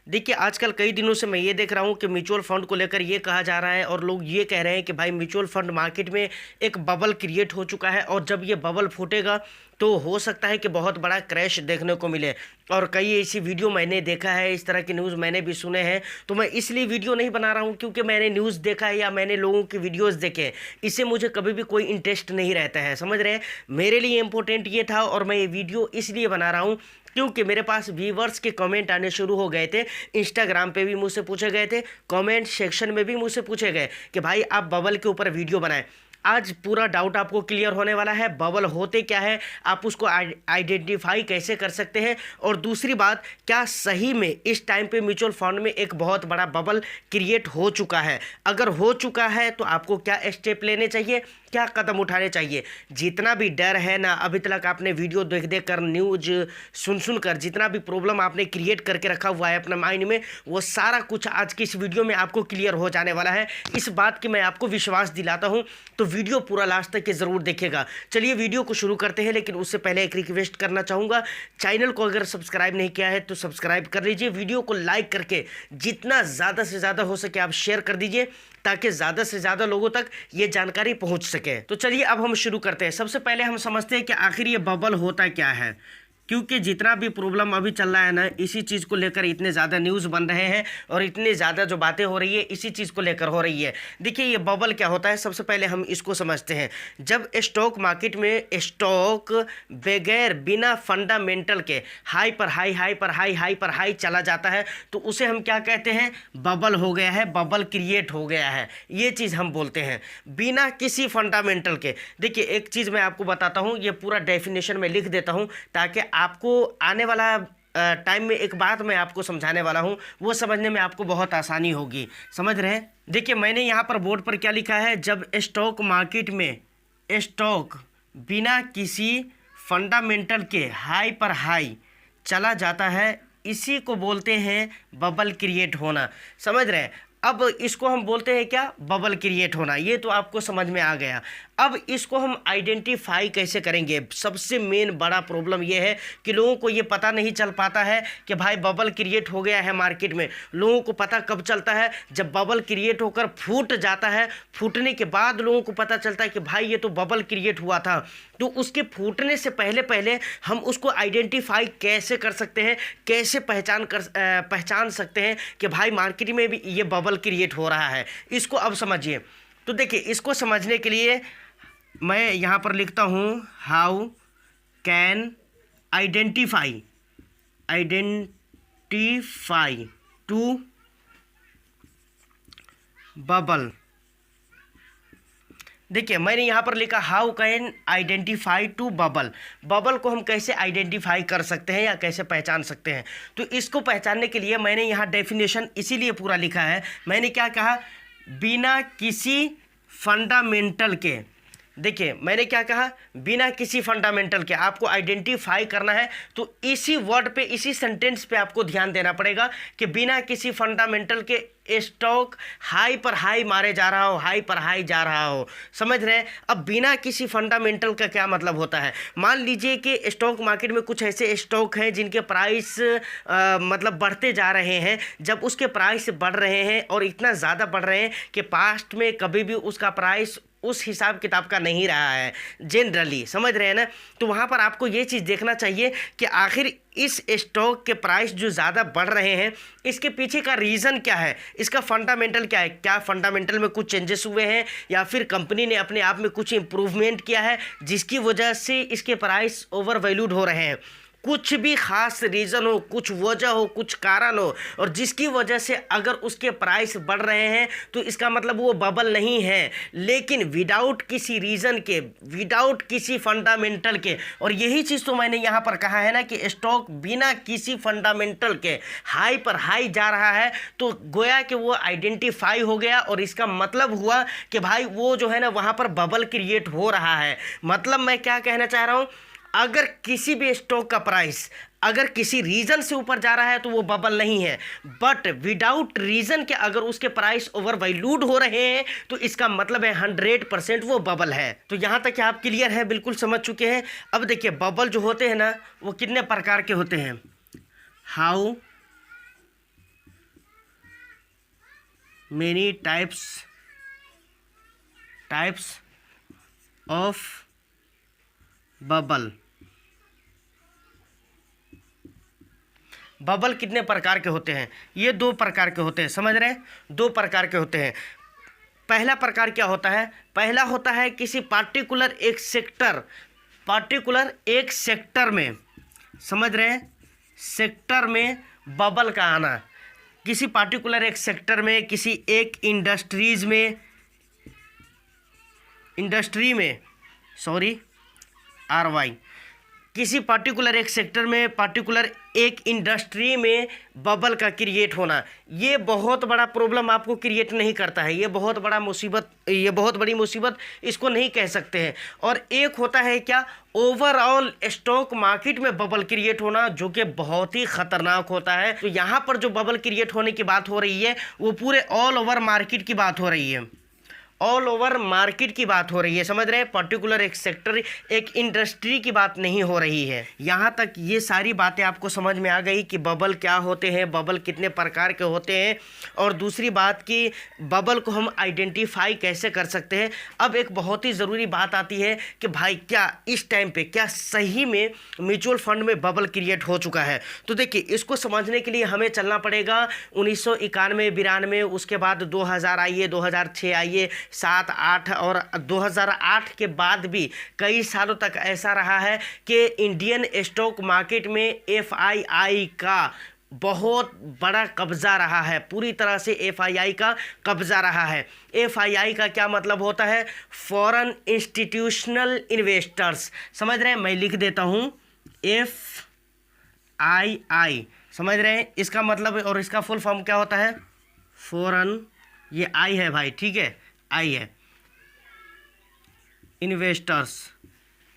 देखिए, आजकल कई दिनों से मैं ये देख रहा हूँ कि म्यूचुअल फंड को लेकर ये कहा जा रहा है और लोग ये कह रहे हैं कि भाई म्यूचुअल फंड मार्केट में एक बबल क्रिएट हो चुका है और जब ये बबल फूटेगा तो हो सकता है कि बहुत बड़ा क्रैश देखने को मिले। और कई ऐसी वीडियो मैंने देखा है, इस तरह की न्यूज़ मैंने भी सुने हैं। तो मैं इसलिए वीडियो नहीं बना रहा हूँ क्योंकि मैंने न्यूज़ देखा है या मैंने लोगों की वीडियोस देखे हैं, इससे मुझे कभी भी कोई इंटरेस्ट नहीं रहता है, समझ रहे हैं। मेरे लिए इम्पोर्टेंट ये था और मैं ये वीडियो इसलिए बना रहा हूँ क्योंकि मेरे पास व्यूवर्स के कमेंट आने शुरू हो गए थे। इंस्टाग्राम पे भी मुझसे पूछे गए थे, कमेंट सेक्शन में भी मुझसे पूछे गए कि भाई आप बबल के ऊपर वीडियो बनाएं। आज पूरा डाउट आपको क्लियर होने वाला है, बबल होते क्या है, आप उसको आइडेंटिफाई कैसे कर सकते हैं, और दूसरी बात, क्या सही में इस टाइम पे म्यूचुअल फंड में एक बहुत बड़ा बबल क्रिएट हो चुका है। अगर हो चुका है तो आपको क्या स्टेप लेने चाहिए, क्या कदम उठाने चाहिए। जितना भी डर है ना, अभी तक आपने वीडियो देख देख कर, न्यूज सुन कर जितना भी प्रॉब्लम आपने क्रिएट करके रखा हुआ है अपने माइंड में, वो सारा कुछ आज की इस वीडियो में आपको क्लियर हो जाने वाला है। इस बात की मैं आपको विश्वास दिलाता हूँ, तो वीडियो पूरा लास्ट तक के ज़रूर देखिएगा। चलिए वीडियो को शुरू करते हैं, लेकिन उससे पहले एक रिक्वेस्ट करना चाहूँगा, चैनल को अगर सब्सक्राइब नहीं किया है तो सब्सक्राइब कर लीजिए। वीडियो को लाइक करके जितना ज़्यादा से ज़्यादा हो सके आप शेयर कर दीजिए ताकि ज़्यादा से ज़्यादा लोगों तक ये जानकारी पहुंच सके। तो चलिए अब हम शुरू करते हैं। सबसे पहले हम समझते हैं कि आखिर ये बबल होता क्या है, क्योंकि जितना भी प्रॉब्लम अभी चल रहा है ना, इसी चीज़ को लेकर इतने ज़्यादा न्यूज़ बन रहे हैं और इतने ज़्यादा जो बातें हो रही है इसी चीज़ को लेकर हो रही है। देखिए, ये बबल क्या होता है, सबसे पहले हम इसको समझते हैं। जब स्टॉक मार्केट में स्टॉक बगैर बिना फंडामेंटल के हाई पर हाई, हाई पर हाई, हाई पर हाई चला जाता है तो उसे हम क्या कहते हैं, बबल हो गया है, बबल क्रिएट हो गया है, ये चीज़ हम बोलते हैं बिना किसी फंडामेंटल के। देखिए, एक चीज़ मैं आपको बताता हूँ, ये पूरा डेफिनेशन में लिख देता हूँ ताकि आपको आने वाला टाइम में एक बात मैं आपको समझाने वाला हूँ, वो समझने में आपको बहुत आसानी होगी। समझ रहे हैं। देखिए, मैंने यहाँ पर बोर्ड पर क्या लिखा है, जब स्टॉक मार्केट में स्टॉक बिना किसी फंडामेंटल के हाई पर हाई चला जाता है, इसी को बोलते हैं बबल क्रिएट होना। समझ रहे हैं। अब इसको हम बोलते हैं क्या, बबल क्रिएट होना। ये तो आपको समझ में आ गया। अब इसको हम आइडेंटिफाई कैसे करेंगे। सबसे मेन बड़ा प्रॉब्लम ये है कि लोगों को ये पता नहीं चल पाता है कि भाई बबल क्रिएट हो गया है मार्केट में। लोगों को पता कब चलता है, जब बबल क्रिएट होकर फूट जाता है। फूटने के बाद लोगों को पता चलता है कि भाई ये तो बबल क्रिएट हुआ था। तो उसके फूटने से पहले पहले हम उसको आइडेंटिफाई कैसे कर सकते हैं, कैसे पहचान सकते हैं कि भाई मार्केट में भी ये बबल क्रिएट हो रहा है। इसको अब समझिए। तो देखिए, इसको समझने के लिए मैं यहाँ पर लिखता हूँ, how can identify to bubble. देखिए, मैंने यहाँ पर लिखा how can identify to bubble. Bubble को हम कैसे आइडेंटिफाई कर सकते हैं या कैसे पहचान सकते हैं। तो इसको पहचानने के लिए मैंने यहाँ डेफिनेशन इसीलिए पूरा लिखा है। मैंने क्या कहा, बिना किसी फंडामेंटल के। देखिए, मैंने क्या कहा, बिना किसी फंडामेंटल के आपको आइडेंटिफाई करना है। तो इसी वर्ड पे, इसी सेंटेंस पे आपको ध्यान देना पड़ेगा कि बिना किसी फंडामेंटल के स्टॉक हाई पर हाई मारे जा रहा हो, हाई पर हाई जा रहा हो। समझ रहे हैं। अब बिना किसी फंडामेंटल का क्या मतलब होता है। मान लीजिए कि स्टॉक मार्केट में कुछ ऐसे स्टॉक हैं जिनके प्राइस मतलब बढ़ते जा रहे हैं। जब उसके प्राइस बढ़ रहे हैं और इतना ज़्यादा बढ़ रहे हैं कि पास्ट में कभी भी उसका प्राइस उस हिसाब किताब का नहीं रहा है जनरली। समझ रहे हैं ना। तो वहाँ पर आपको ये चीज़ देखना चाहिए कि आखिर इस स्टॉक के प्राइस जो ज़्यादा बढ़ रहे हैं, इसके पीछे का रीज़न क्या है, इसका फंडामेंटल क्या है। क्या फंडामेंटल में कुछ चेंजेस हुए हैं या फिर कंपनी ने अपने आप में कुछ इम्प्रूवमेंट किया है जिसकी वजह से इसके प्राइस ओवर वैल्यूड हो रहे हैं। कुछ भी खास रीज़न हो, कुछ वजह हो, कुछ कारण हो, और जिसकी वजह से अगर उसके प्राइस बढ़ रहे हैं तो इसका मतलब वो बबल नहीं है। लेकिन विदाउट किसी रीज़न के, विदाउट किसी फंडामेंटल के, और यही चीज़ तो मैंने यहाँ पर कहा है ना कि स्टॉक बिना किसी फंडामेंटल के हाई पर हाई जा रहा है, तो गोया कि वो आइडेंटिफाई हो गया और इसका मतलब हुआ कि भाई वो जो है ना वहाँ पर बबल क्रिएट हो रहा है। मतलब मैं क्या कहना चाह रहा हूँ, अगर किसी भी स्टॉक का प्राइस अगर किसी रीज़न से ऊपर जा रहा है तो वो बबल नहीं है, बट विदाउट रीज़न के अगर उसके प्राइस ओवर वैल्यूड हो रहे हैं तो इसका मतलब है 100% वो बबल है। तो यहाँ तक आप क्लियर है, बिल्कुल समझ चुके हैं। अब देखिए, बबल जो होते हैं ना वो कितने प्रकार के होते हैं। How many types of bubble. Bubble कितने प्रकार के होते हैं? ये 2 प्रकार के होते हैं, समझ रहे हैं? 2 प्रकार के होते हैं। पहला प्रकार क्या होता है? पहला होता है किसी पार्टिकुलर एक सेक्टर में, समझ रहे हैं, सेक्टर में बबल का आना। किसी पार्टिकुलर एक सेक्टर में, किसी एक किसी पार्टिकुलर एक सेक्टर में, पार्टिकुलर एक इंडस्ट्री में बबल का क्रिएट होना, ये बहुत बड़ा प्रॉब्लम आपको क्रिएट नहीं करता है। ये बहुत बड़ी मुसीबत इसको नहीं कह सकते हैं। और एक होता है क्या? ओवरऑल स्टॉक मार्केट में बबल क्रिएट होना, जो कि बहुत ही खतरनाक होता है। तो यहाँ पर जो बबल क्रिएट होने की बात हो रही है वो पूरे ऑल ओवर मार्केट की बात हो रही है, ऑल ओवर मार्केट की बात हो रही है, समझ रहे हैं? पर्टिकुलर एक सेक्टर, एक इंडस्ट्री की बात नहीं हो रही है। यहाँ तक ये सारी बातें आपको समझ में आ गई कि बबल क्या होते हैं, बबल कितने प्रकार के होते हैं, और दूसरी बात कि बबल को हम आइडेंटिफाई कैसे कर सकते हैं। अब एक बहुत ही ज़रूरी बात आती है कि भाई क्या इस टाइम पे क्या सही में म्यूचुअल फंड में बबल क्रिएट हो चुका है? तो देखिए, इसको समझने के लिए हमें चलना पड़ेगा 1991, 92, उसके बाद 2000 आइए, 2006 आइए, 7, 8 और 2008 के बाद भी कई सालों तक ऐसा रहा है कि इंडियन स्टॉक मार्केट में FII का बहुत बड़ा कब्जा रहा है। पूरी तरह से FII का कब्जा रहा है। FII का क्या मतलब होता है? फॉरेन इंस्टीट्यूशनल इन्वेस्टर्स, समझ रहे हैं? मैं लिख देता हूँ FII, समझ रहे हैं? इसका मतलब और इसका फुल फॉर्म क्या होता है? फॉरेन, ये आई है भाई, ठीक है, आई है, इन्वेस्टर्स,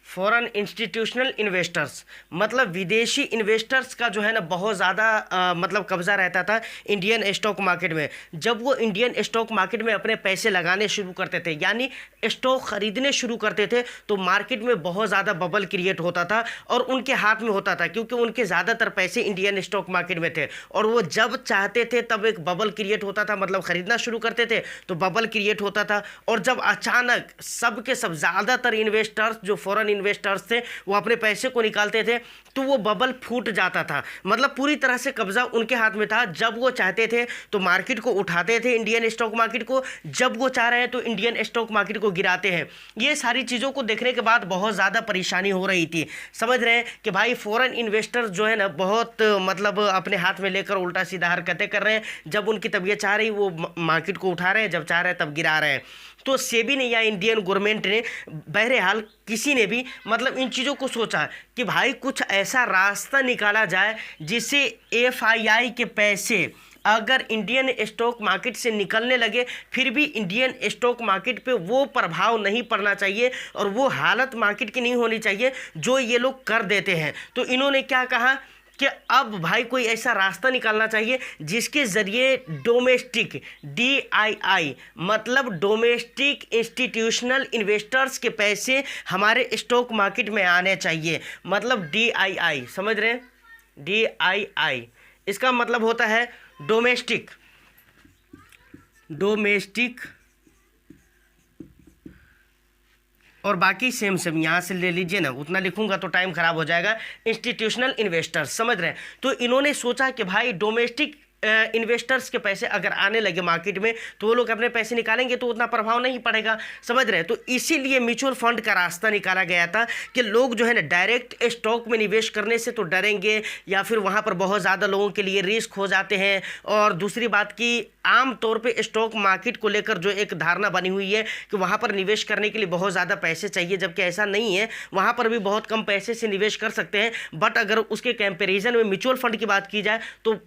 फॉरेन इंस्टीट्यूशनल इन्वेस्टर्स, मतलब विदेशी इन्वेस्टर्स का जो है ना बहुत ज़्यादा मतलब कब्जा रहता था इंडियन स्टॉक मार्केट में। जब वो इंडियन स्टॉक मार्केट में अपने पैसे लगाने शुरू करते थे, यानी स्टॉक खरीदने शुरू करते थे, तो मार्केट में बहुत ज़्यादा बबल क्रिएट होता था और उनके हाथ में होता था, क्योंकि उनके ज़्यादातर पैसे इंडियन स्टॉक मार्केट में थे और वो जब चाहते थे तब एक बबल क्रिएट होता था, मतलब खरीदना शुरू करते थे तो बबल क्रिएट होता था। और जब अचानक सब के सब ज़्यादातर इन्वेस्टर्स जो फॉरेन इन्वेस्टर्स थे वो अपने पैसे को निकालते थे तो वो बबल फूट जाता था, मतलब पूरी तरह से कब्जा उनके हाथ में था। जब वो चाहते थे तो मार्केट को उठाते थे, इंडियन स्टॉक मार्केट को, जब वो चाह रहे हैं तो इंडियन स्टॉक मार्केट को गिराते हैं। ये सारी चीज़ों को देखने के बाद बहुत ज़्यादा परेशानी हो रही थी। समझ रहे हैं कि भाई फॉरेन इन्वेस्टर्स जो है ना बहुत मतलब अपने हाथ में लेकर उल्टा सीधा हरकतें कर रहे हैं। जब उनकी तबीयत चाह रही वो मार्केट को उठा रहे हैं, जब चाह रहे हैं तब गिरा रहे हैं। तो सेबी ने या इंडियन गवर्नमेंट ने, बहरहाल किसी ने भी मतलब इन चीज़ों को सोचा कि भाई कुछ ऐसा रास्ता निकाला जाए जिससे FII के पैसे अगर इंडियन स्टॉक मार्केट से निकलने लगे फिर भी इंडियन स्टॉक मार्केट पे वो प्रभाव नहीं पड़ना चाहिए और वो हालत मार्केट की नहीं होनी चाहिए जो ये लोग कर देते हैं। तो इन्होंने क्या कहा कि अब भाई कोई ऐसा रास्ता निकालना चाहिए जिसके ज़रिए डोमेस्टिक DII मतलब डोमेस्टिक इंस्टीट्यूशनल इन्वेस्टर्स के पैसे हमारे स्टॉक मार्केट में आने चाहिए। मतलब DII, समझ रहे हैं? DII इसका मतलब होता है डोमेस्टिक और बाकी सेम यहाँ से ले लीजिए ना, उतना लिखूंगा तो टाइम खराब हो जाएगा। इंस्टीट्यूशनल इन्वेस्टर्स, समझ रहे हैं? तो इन्होंने सोचा कि भाई डोमेस्टिक इन्वेस्टर्स के पैसे अगर आने लगे मार्केट में तो वो लोग अपने पैसे निकालेंगे तो उतना प्रभाव नहीं पड़ेगा, समझ रहे हैं? तो इसीलिए म्यूचुअल फंड का रास्ता निकाला गया था कि लोग जो है ना डायरेक्ट स्टॉक में निवेश करने से तो डरेंगे या फिर वहाँ पर बहुत ज़्यादा लोगों के लिए रिस्क हो जाते हैं। और दूसरी बात की आम तौर पे स्टॉक मार्केट को लेकर जो एक धारणा बनी हुई है कि वहाँ पर निवेश करने के लिए बहुत ज़्यादा पैसे चाहिए, जबकि ऐसा नहीं है। वहाँ पर भी बहुत कम पैसे से निवेश कर सकते हैं, बट अगर उसके कंपैरिजन में म्यूचुअल फंड की बात की जाए तो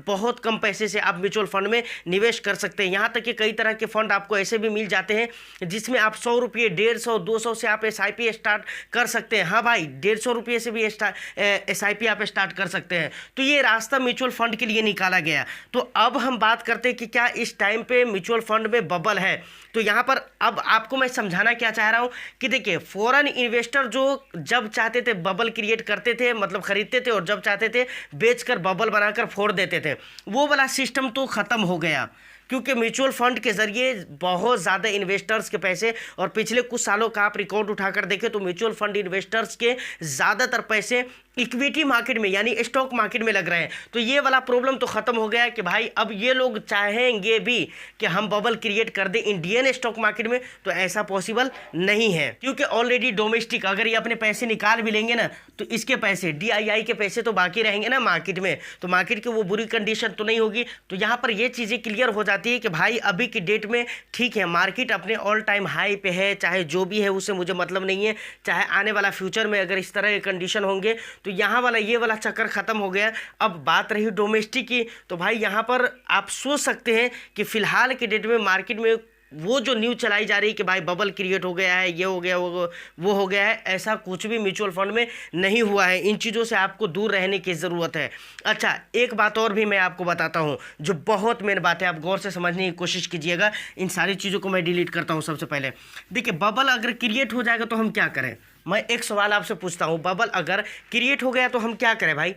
बहुत कम पैसे से आप म्यूचुअल फंड में निवेश कर सकते हैं। यहाँ तक कि कई तरह के फंड आपको ऐसे भी मिल जाते हैं जिसमें आप 100 रुपये, 150, 200 से आप SIP स्टार्ट कर सकते हैं। हाँ भाई, 150 रुपये से भी SIP आप स्टार्ट कर सकते हैं। तो ये रास्ता म्यूचुअल फंड के लिए निकाला गया। तो अब हम बात करते हैं कि क्या इस टाइम पे म्यूचुअल फंड में बबल है। तो यहाँ पर अब आपको मैं समझाना क्या चाह रहा हूँ कि देखिए, फॉरेन इन्वेस्टर जो जब चाहते थे बबल क्रिएट करते थे, मतलब खरीदते थे, और जब चाहते थे बेचकर बबल बनाकर फोड़ देते थे। वो वाला सिस्टम तो ख़त्म हो गया, क्योंकि म्यूचुअल फंड के जरिए बहुत ज़्यादा इन्वेस्टर्स के पैसे, और पिछले कुछ सालों का आप रिकॉर्ड उठाकर देखें तो म्यूचुअल फंड इन्वेस्टर्स के ज़्यादातर पैसे इक्विटी मार्केट में यानी स्टॉक मार्केट में लग रहे हैं। तो ये वाला प्रॉब्लम तो ख़त्म हो गया है कि भाई अब ये लोग चाहेंगे भी कि हम बबल क्रिएट कर दें इंडियन स्टॉक मार्केट में, तो ऐसा पॉसिबल नहीं है, क्योंकि ऑलरेडी डोमेस्टिक अगर ये अपने पैसे निकाल भी लेंगे ना तो इसके पैसे DII के पैसे तो बाकी रहेंगे ना मार्केट में, तो मार्केट की वो बुरी कंडीशन तो नहीं होगी। तो यहाँ पर ये चीज़ें क्लियर हो जाती है कि भाई अभी की डेट में ठीक है, मार्केट अपने ऑल टाइम हाई पे है, चाहे जो भी है उससे मुझे मतलब नहीं है, चाहे आने वाला फ्यूचर में अगर इस तरह के कंडीशन होंगे तो यहाँ वाला ये वाला चक्कर ख़त्म हो गया। अब बात रही डोमेस्टिक की, तो भाई यहाँ पर आप सोच सकते हैं कि फ़िलहाल के डेट में मार्केट में वो जो न्यूज़ चलाई जा रही है कि भाई बबल क्रिएट हो गया है, ये हो गया, वो हो गया है, ऐसा कुछ भी म्यूचुअल फंड में नहीं हुआ है। इन चीज़ों से आपको दूर रहने की ज़रूरत है। अच्छा, एक बात और भी मैं आपको बताता हूँ जो बहुत मेन बात है, आप गौर से समझने की कोशिश कीजिएगा। इन सारी चीज़ों को मैं डिलीट करता हूँ। सबसे पहले देखिए, बबल अगर क्रिएट हो जाएगा तो हम क्या करें। मैं एक सवाल आपसे पूछता हूँ, बबल अगर क्रिएट हो गया तो हम क्या करें भाई।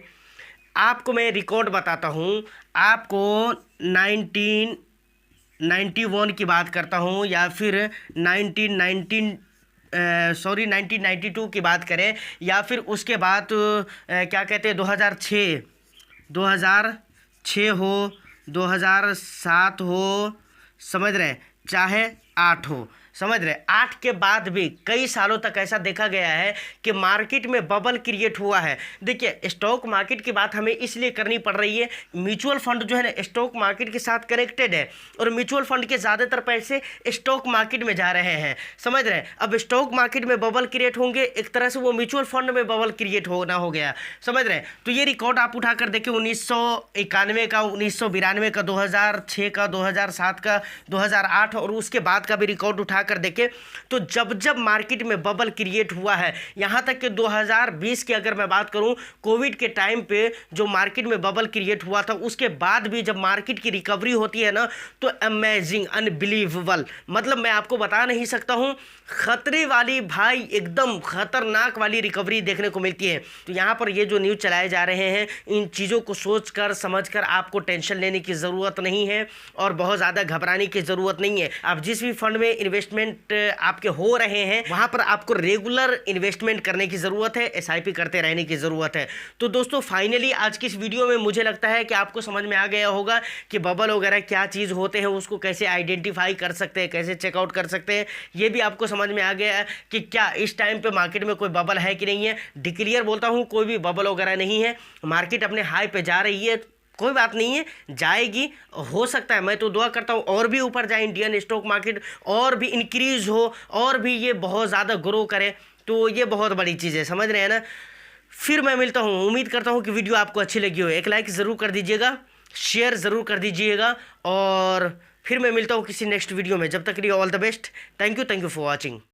आपको मैं रिकॉर्ड बताता हूँ, आपको 1991 की बात करता हूँ या फिर 1992 की बात करें, या फिर उसके बाद क्या कहते हैं 2006 हो, 2007 हो, समझ रहे हैं, चाहे 8 हो, समझ रहे। 8 के बाद भी कई सालों तक ऐसा देखा गया है कि मार्केट में बबल क्रिएट हुआ है। देखिए, स्टॉक मार्केट की बात हमें इसलिए करनी पड़ रही है, म्यूचुअल फंड जो है ना स्टॉक मार्केट के साथ कनेक्टेड है, और म्यूचुअल फंड के ज़्यादातर पैसे स्टॉक मार्केट में जा रहे हैं, समझ रहे। अब स्टॉक मार्केट में बबल क्रिएट होंगे, एक तरह से वो म्यूचुअल फंड में बबल क्रिएट होना हो गया, समझ रहे। तो ये रिकॉर्ड आप उठाकर देखिए 1991 का, 1992 का, 2006 का, 2007 का, 2008 और उसके बाद का भी रिकॉर्ड उठा कर देखें तो जब जब मार्केट में बबल क्रिएट हुआ है, यहां तक कि 2020 की अगर मैं बात करूं, कोविड के टाइम पे जो मार्केट में बबल क्रिएट हुआ था, उसके बाद भी जब मार्केट की रिकवरी होती है ना तो अमेजिंग, अनबिलीवेबल, मतलब मैं आपको बता नहीं सकता हूं, खतरे वाली भाई, एकदम खतरनाक वाली रिकवरी देखने को मिलती है। तो यहां पर ये जो न्यूज़ चलाए जा रहे हैं, इन चीज़ों को सोचकर समझकर आपको टेंशन लेने की ज़रूरत नहीं है और बहुत ज़्यादा घबराने की ज़रूरत नहीं है। आप जिस भी फंड में इन्वेस्टमेंट आपके हो रहे हैं वहां पर आपको रेगुलर इन्वेस्टमेंट करने की ज़रूरत है, SIP करते रहने की ज़रूरत है। तो दोस्तों, फाइनली आज की इस वीडियो में मुझे लगता है कि आपको समझ में आ गया होगा कि बबल वगैरह क्या चीज़ होते हैं, उसको कैसे आइडेंटिफाई कर सकते हैं, कैसे चेकआउट कर सकते हैं। ये भी आपको समझ में आ गया है कि क्या इस टाइम पे मार्केट में कोई बबल है कि नहीं है। डिक्लियर बोलता हूँ, कोई भी बबल वगैरह नहीं है, मार्केट अपने हाई पे जा रही है, कोई बात नहीं है, जाएगी, हो सकता है, मैं तो दुआ करता हूँ और भी ऊपर जाए इंडियन स्टॉक मार्केट, और भी इंक्रीज हो, और भी ये बहुत ज़्यादा ग्रो करे, तो ये बहुत बड़ी चीज़ है, समझ रहे हैं ना। फिर मैं मिलता हूँ, उम्मीद करता हूँ कि वीडियो आपको अच्छी लगी हो। एक लाइक ज़रूर कर दीजिएगा, शेयर ज़रूर कर दीजिएगा, और फिर मैं मिलता हूँ किसी नेक्स्ट वीडियो में। जब तक के लिए all the best, thank you for watching.